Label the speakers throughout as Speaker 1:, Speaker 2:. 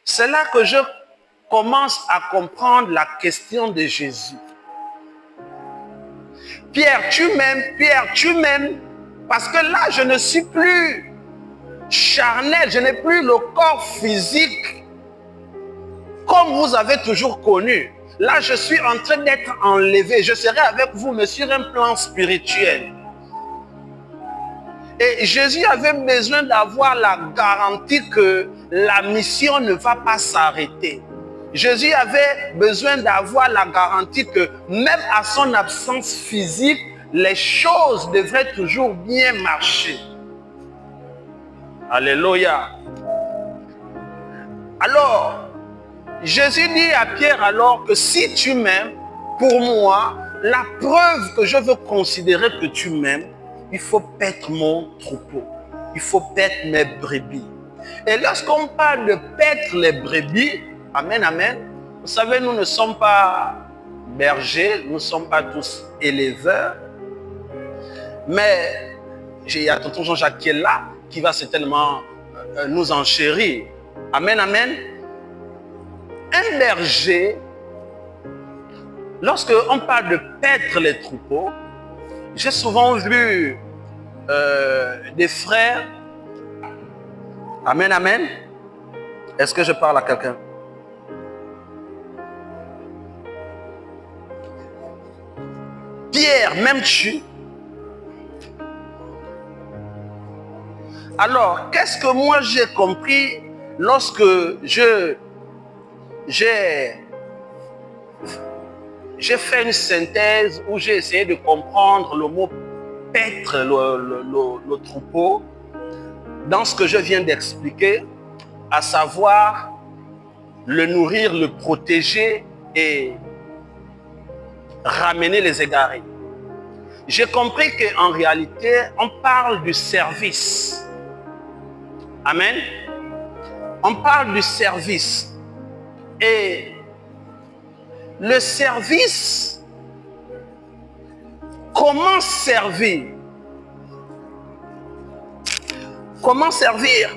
Speaker 1: C'est là que je commence à comprendre la question de Jésus. Pierre, tu m'aimes? Pierre, tu m'aimes? Parce que là, je ne suis plus charnel, je n'ai plus le corps physique comme vous avez toujours connu. Là, je suis en train d'être enlevé. Je serai avec vous, mais sur un plan spirituel. Et Jésus avait besoin d'avoir la garantie que la mission ne va pas s'arrêter. Jésus avait besoin d'avoir la garantie que même à son absence physique, les choses devraient toujours bien marcher. Alléluia. Alors, Jésus dit à Pierre alors que si tu m'aimes, pour moi, la preuve que je veux considérer que tu m'aimes, il faut paître mon troupeau. Il faut paître mes brebis. Et lorsqu'on parle de paître les brebis, amen, amen, vous savez, nous ne sommes pas bergers, nous ne sommes pas tous éleveurs, mais il y a tonton Jean-Jacques qui est là, qui va certainement nous enchérir. Amen, amen. Un berger, lorsque on parle de paître les troupeaux, j'ai souvent vu des frères. Amen, amen. Est-ce que je parle à quelqu'un? Pierre, m'aimes-tu? Alors, qu'est-ce que moi j'ai compris lorsque j'ai fait une synthèse où j'ai essayé de comprendre le mot paître le troupeau dans ce que je viens d'expliquer, à savoir le nourrir, le protéger et ramener les égarés. J'ai compris qu'en réalité, on parle du service. Amen. On parle du service. Et le service, comment servir? Comment servir?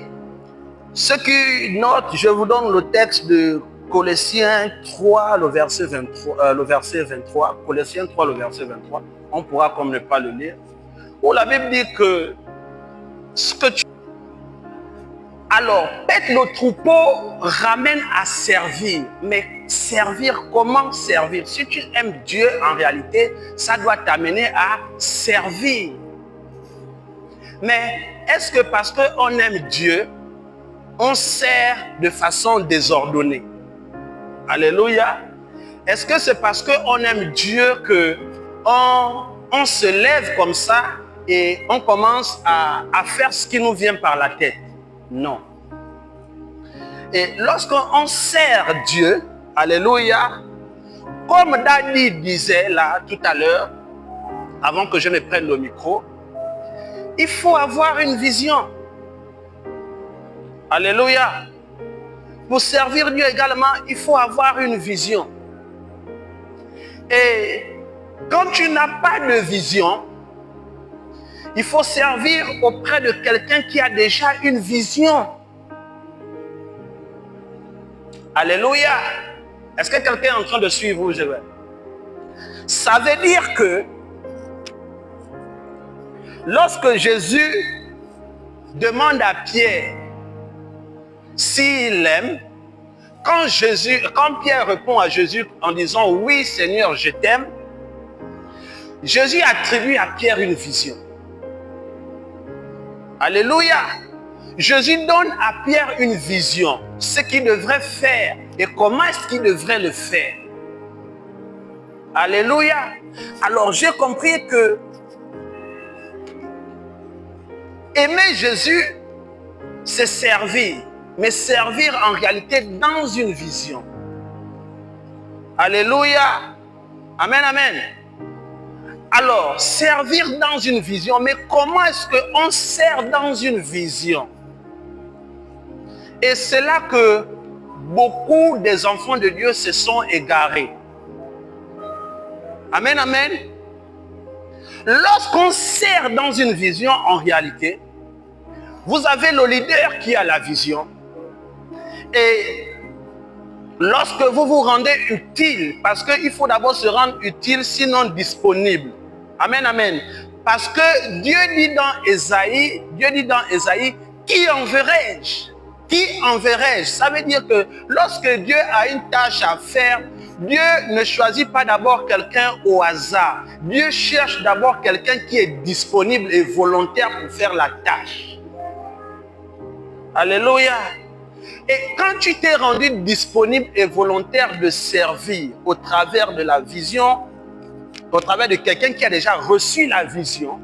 Speaker 1: Ceux qui notent, je vous donne le texte de Colossiens 3, le verset 23. Colossiens 3, le verset 23. On pourra comme ne pas le lire. Où la Bible dit que ce que tu... Alors, paître le troupeau ramène à servir. Mais servir, comment servir? Si tu aimes Dieu, en réalité, ça doit t'amener à servir. Mais est-ce que parce qu'on aime Dieu, on sert de façon désordonnée? Alléluia. Est-ce que c'est parce qu'on aime Dieu qu'on se lève comme ça et on commence à faire ce qui nous vient par la tête? Non. Et lorsqu'on sert Dieu, alléluia, comme Dani disait là tout à l'heure, avant que je ne prenne le micro, il faut avoir une vision. Alléluia. Pour servir Dieu également, il faut avoir une vision. Et quand tu n'as pas de vision, il faut servir auprès de quelqu'un qui a déjà une vision. Alléluia. Est-ce que quelqu'un est en train de suivre où je vais? Ça veut dire que lorsque Jésus demande à Pierre s'il l'aime, quand Pierre répond à Jésus en disant « Oui Seigneur, je t'aime », Jésus attribue à Pierre une vision. Alléluia. Jésus donne à Pierre une vision, ce qu'il devrait faire et comment est-ce qu'il devrait le faire. Alléluia. Alors j'ai compris que aimer Jésus, c'est servir, mais servir en réalité dans une vision. Alléluia. Amen, amen. Alors, servir dans une vision, mais comment est-ce qu'on sert dans une vision? Et c'est là que beaucoup des enfants de Dieu se sont égarés. Amen, amen. Lorsqu'on sert dans une vision, en réalité, vous avez le leader qui a la vision. Et Lorsque vous vous rendez utile, parce qu'il faut d'abord se rendre utile, sinon disponible. Amen, amen. Parce que Dieu dit dans Ésaïe, qui enverrai-je? Qui enverrai-je? Ça veut dire que lorsque Dieu a une tâche à faire, Dieu ne choisit pas d'abord quelqu'un au hasard. Dieu cherche d'abord quelqu'un qui est disponible et volontaire pour faire la tâche. Alléluia. Et quand tu t'es rendu disponible et volontaire de servir au travers de la vision, au travers de quelqu'un qui a déjà reçu la vision,